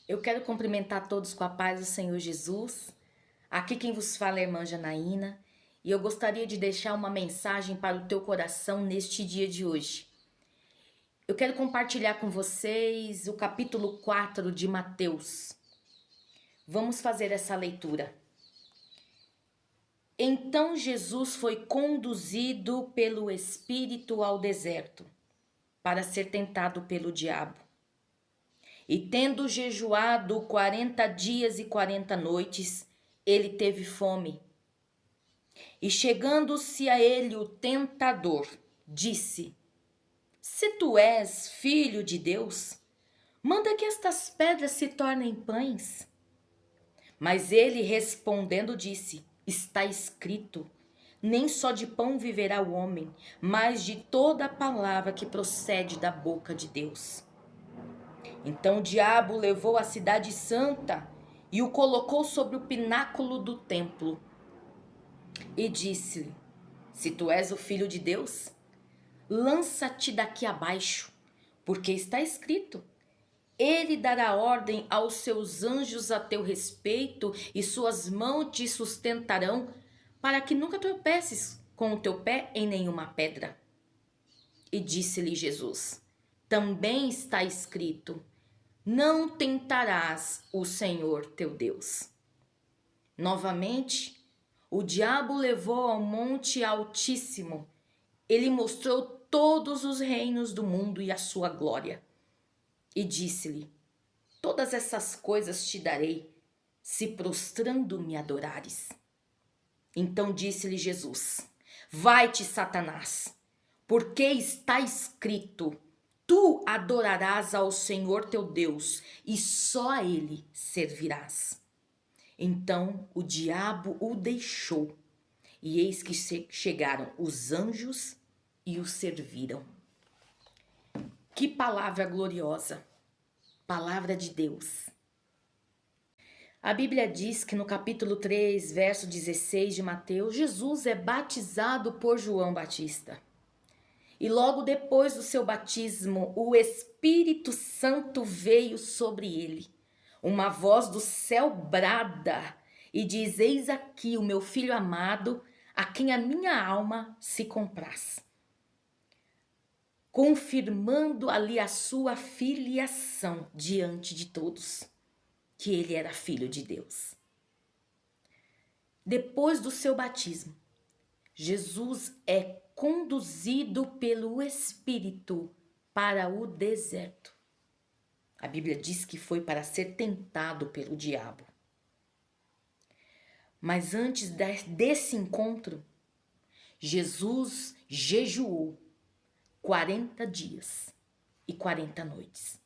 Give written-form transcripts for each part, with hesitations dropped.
Eu quero cumprimentar todos com a paz do Senhor Jesus. Aqui quem vos fala é a irmã Janaína e eu gostaria de deixar uma mensagem para o teu coração neste dia de hoje. Eu quero compartilhar com vocês o capítulo 4 de Mateus. Vamos fazer essa leitura. Então Jesus foi conduzido pelo Espírito ao deserto para ser tentado pelo diabo. E tendo jejuado 40 dias e 40 noites, ele teve fome. E chegando-se a ele o tentador, disse: Se tu és filho de Deus, manda que estas pedras se tornem pães. Mas ele respondendo disse: Está escrito, nem só de pão viverá o homem, mas de toda a palavra que procede da boca de Deus. Então o diabo levou a cidade santa e o colocou sobre o pináculo do templo e disse-lhe: Se tu és o filho de Deus, lança-te daqui abaixo, porque está escrito: Ele dará ordem aos seus anjos a teu respeito e suas mãos te sustentarão, para que nunca tropeces com o teu pé em nenhuma pedra. E disse-lhe Jesus: Também está escrito: Não tentarás o Senhor teu Deus. Novamente, o diabo levou ao monte altíssimo. Ele mostrou todos os reinos do mundo e a sua glória. E disse-lhe: Todas essas coisas te darei, se prostrando me adorares. Então disse-lhe Jesus: Vai-te, Satanás, porque está escrito: Tu adorarás ao Senhor teu Deus e só a ele servirás. Então o diabo o deixou, e eis que chegaram os anjos e o serviram. Que palavra gloriosa! Palavra de Deus. A Bíblia diz que no capítulo 3, verso 16 de Mateus, Jesus é batizado por João Batista. E logo depois do seu batismo, o Espírito Santo veio sobre ele. Uma voz do céu brada e diz: Eis aqui o meu filho amado, a quem a minha alma se compraz. Confirmando ali a sua filiação diante de todos, que ele era filho de Deus. Depois do seu batismo, Jesus é conduzido pelo Espírito para o deserto. A Bíblia diz que foi para ser tentado pelo diabo. Mas antes desse encontro, Jesus jejuou 40 dias e 40 noites.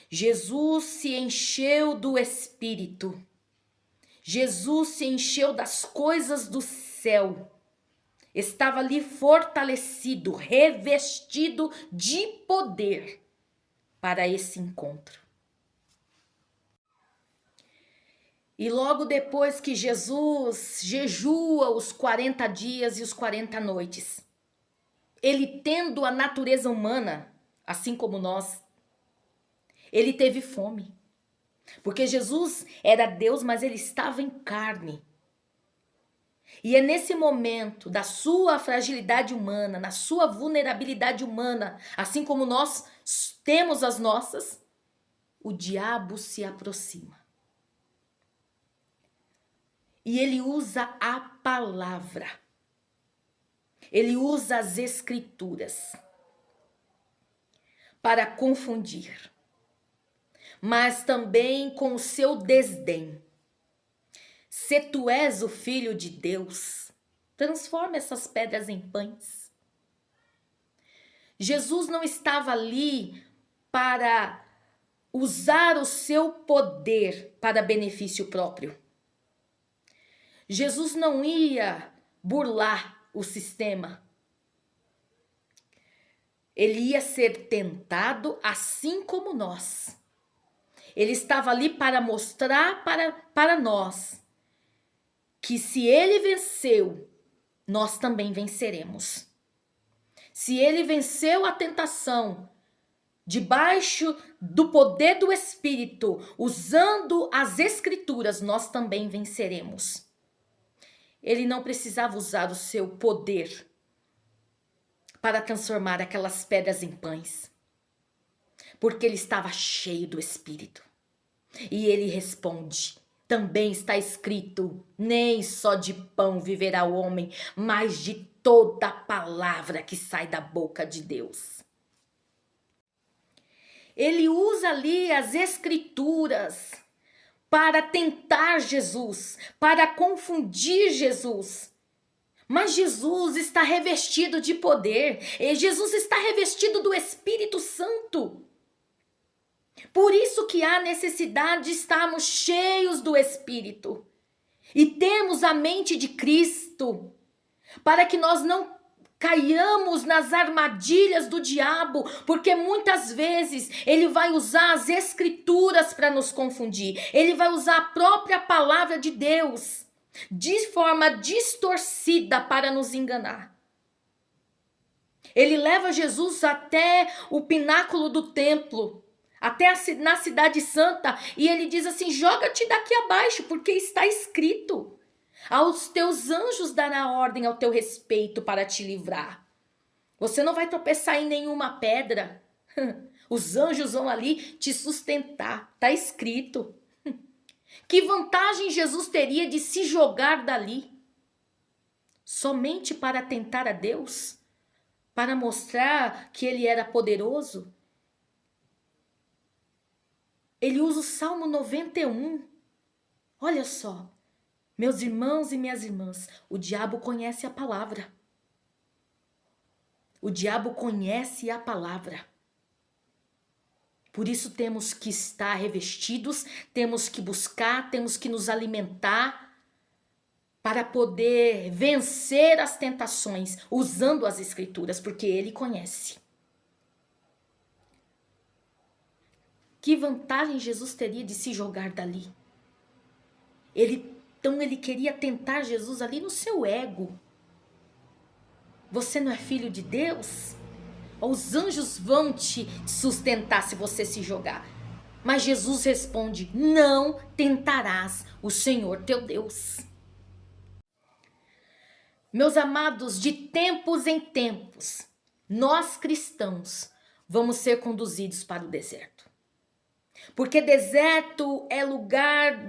Jesus se encheu do Espírito. Jesus se encheu das coisas do céu. Estava ali fortalecido, revestido de poder para esse encontro. E logo depois que Jesus jejua os 40 dias e os 40 noites, ele tendo a natureza humana, assim como nós, ele teve fome. Porque Jesus era Deus, mas ele estava em carne. E é nesse momento da sua fragilidade humana, na sua vulnerabilidade humana, assim como nós temos as nossas, o diabo se aproxima. E ele usa a palavra. Ele usa as escrituras para confundir, mas também com o seu desdém. Se tu és o filho de Deus, transforma essas pedras em pães. Jesus não estava ali para usar o seu poder para benefício próprio. Jesus não ia burlar o sistema. Ele ia ser tentado assim como nós. Ele estava ali para mostrar para nós que se ele venceu, nós também venceremos. Se ele venceu a tentação debaixo do poder do Espírito, usando as Escrituras, nós também venceremos. Ele não precisava usar o seu poder para transformar aquelas pedras em pães, porque ele estava cheio do Espírito. E ele responde: também está escrito, nem só de pão viverá o homem, mas de toda palavra que sai da boca de Deus. Ele usa ali as Escrituras para tentar Jesus, para confundir Jesus. Mas Jesus está revestido de poder, e Jesus está revestido do Espírito Santo. Por isso que há necessidade de estarmos cheios do Espírito e temos a mente de Cristo, para que nós não caiamos nas armadilhas do diabo, porque muitas vezes ele vai usar as Escrituras para nos confundir, ele vai usar a própria palavra de Deus de forma distorcida para nos enganar. Ele leva Jesus até o pináculo do templo, até na cidade santa, e ele diz assim: joga-te daqui abaixo, porque está escrito: aos teus anjos dará ordem ao teu respeito para te livrar. Você não vai tropeçar em nenhuma pedra. Os anjos vão ali te sustentar. Está escrito. Que vantagem Jesus teria de se jogar dali? Somente para tentar a Deus? Para mostrar que ele era poderoso? Ele usa o Salmo 91. Olha só. Meus irmãos e minhas irmãs, o diabo conhece a palavra. O diabo conhece a palavra. Por isso temos que estar revestidos, temos que buscar, temos que nos alimentar para poder vencer as tentações usando as Escrituras, porque ele conhece. Que vantagem Jesus teria de se jogar dali? Então ele queria tentar Jesus ali no seu ego. Você não é filho de Deus? Os anjos vão te sustentar se você se jogar. Mas Jesus responde: não tentarás o Senhor teu Deus. Meus amados, de tempos em tempos, nós cristãos vamos ser conduzidos para o deserto. Porque deserto é lugar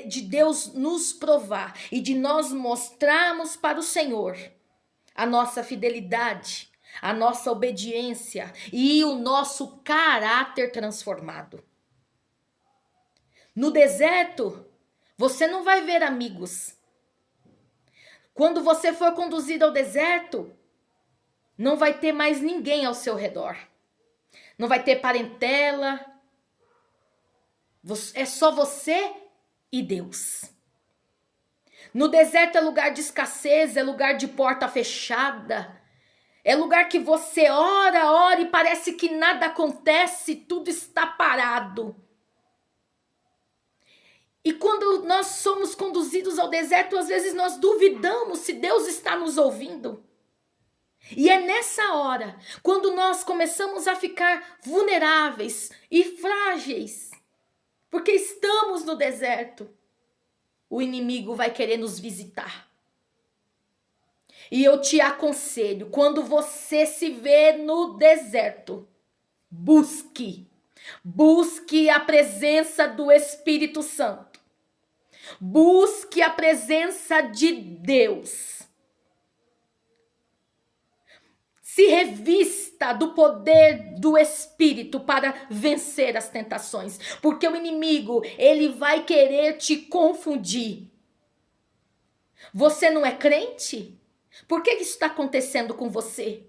de Deus nos provar e de nós mostrarmos para o Senhor a nossa fidelidade, a nossa obediência e o nosso caráter transformado. No deserto, você não vai ver amigos. Quando você for conduzido ao deserto, não vai ter mais ninguém ao seu redor. Não vai ter parentela. É só você e Deus. No deserto é lugar de escassez, é lugar de porta fechada. É lugar que você ora e parece que nada acontece, tudo está parado. E quando nós somos conduzidos ao deserto, às vezes nós duvidamos se Deus está nos ouvindo. E é nessa hora, quando nós começamos a ficar vulneráveis e frágeis, porque estamos no deserto, o inimigo vai querer nos visitar. E eu te aconselho, quando você se vê no deserto, busque a presença do Espírito Santo. Busque a presença de Deus. Se revista do poder do Espírito para vencer as tentações. Porque o inimigo, ele vai querer te confundir. Você não é crente? Por que isso está acontecendo com você?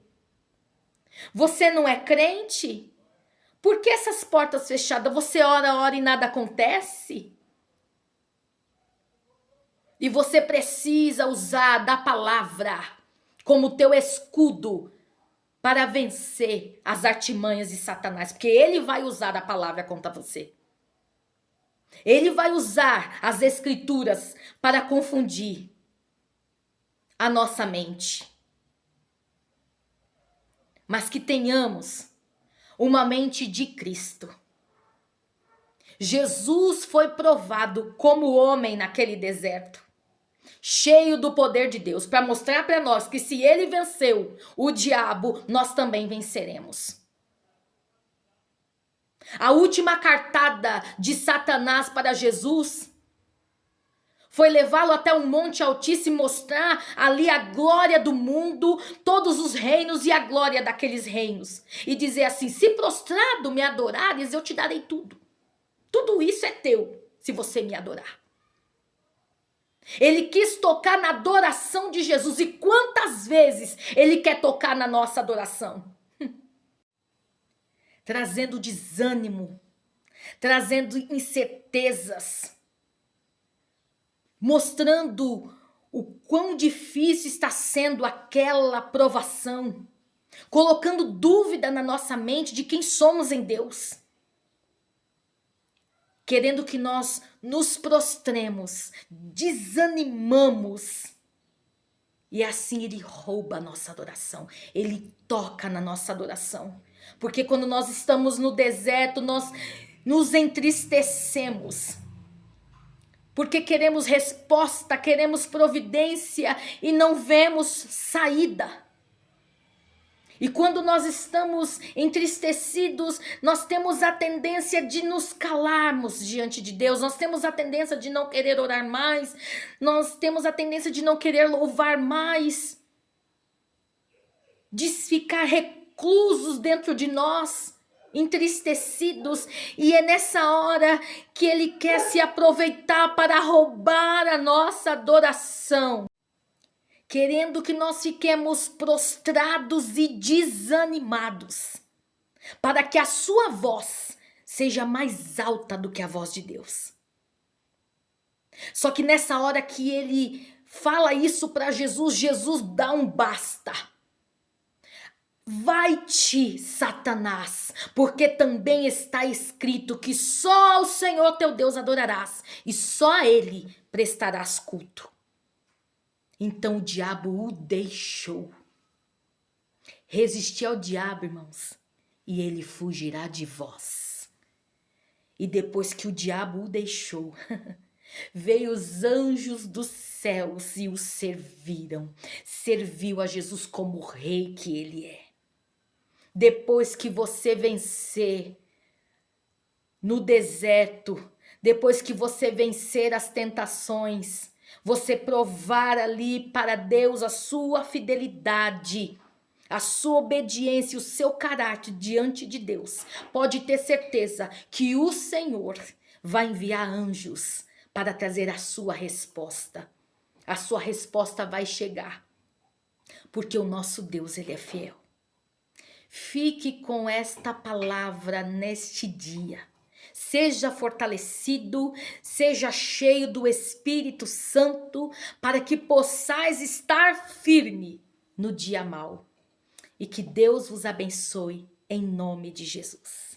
Você não é crente? Por que essas portas fechadas? Você ora e nada acontece? E você precisa usar da palavra como teu escudo para vencer as artimanhas de Satanás. Porque ele vai usar a palavra contra você. Ele vai usar as Escrituras para confundir a nossa mente. Mas que tenhamos uma mente de Cristo. Jesus foi provado como homem naquele deserto, cheio do poder de Deus, para mostrar para nós que se ele venceu o diabo, nós também venceremos. A última cartada de Satanás para Jesus foi levá-lo até um monte altíssimo e mostrar ali a glória do mundo, todos os reinos e a glória daqueles reinos. E dizer assim: se prostrado me adorares, eu te darei tudo. Tudo isso é teu, se você me adorar. Ele quis tocar na adoração de Jesus. E quantas vezes ele quer tocar na nossa adoração? Trazendo desânimo, trazendo incertezas, mostrando o quão difícil está sendo aquela provação, colocando dúvida na nossa mente de quem somos em Deus, querendo que nós nos prostremos, desanimamos, e assim ele rouba a nossa adoração, ele toca na nossa adoração. Porque quando nós estamos no deserto, nós nos entristecemos. Porque queremos resposta, queremos providência e não vemos saída. E quando nós estamos entristecidos, nós temos a tendência de nos calarmos diante de Deus. Nós temos a tendência de não querer orar mais. Nós temos a tendência de não querer louvar mais. De ficar reclusos dentro de nós, entristecidos, e é nessa hora que ele quer se aproveitar para roubar a nossa adoração, querendo que nós fiquemos prostrados e desanimados, para que a sua voz seja mais alta do que a voz de Deus. Só que nessa hora que ele fala isso para Jesus, Jesus dá um basta. Vai-te, Satanás, porque também está escrito que só ao Senhor teu Deus adorarás e só a ele prestarás culto. Então o diabo o deixou. Resisti ao diabo, irmãos, e ele fugirá de vós. E depois que o diabo o deixou, veio os anjos dos céus e o serviram. Serviu a Jesus como o rei que ele é. Depois que você vencer no deserto, depois que você vencer as tentações, você provar ali para Deus a sua fidelidade, a sua obediência, o seu caráter diante de Deus, pode ter certeza que o Senhor vai enviar anjos para trazer a sua resposta. A sua resposta vai chegar, porque o nosso Deus, ele é fiel. Fique com esta palavra neste dia. Seja fortalecido, seja cheio do Espírito Santo, para que possais estar firme no dia mau. E que Deus vos abençoe em nome de Jesus.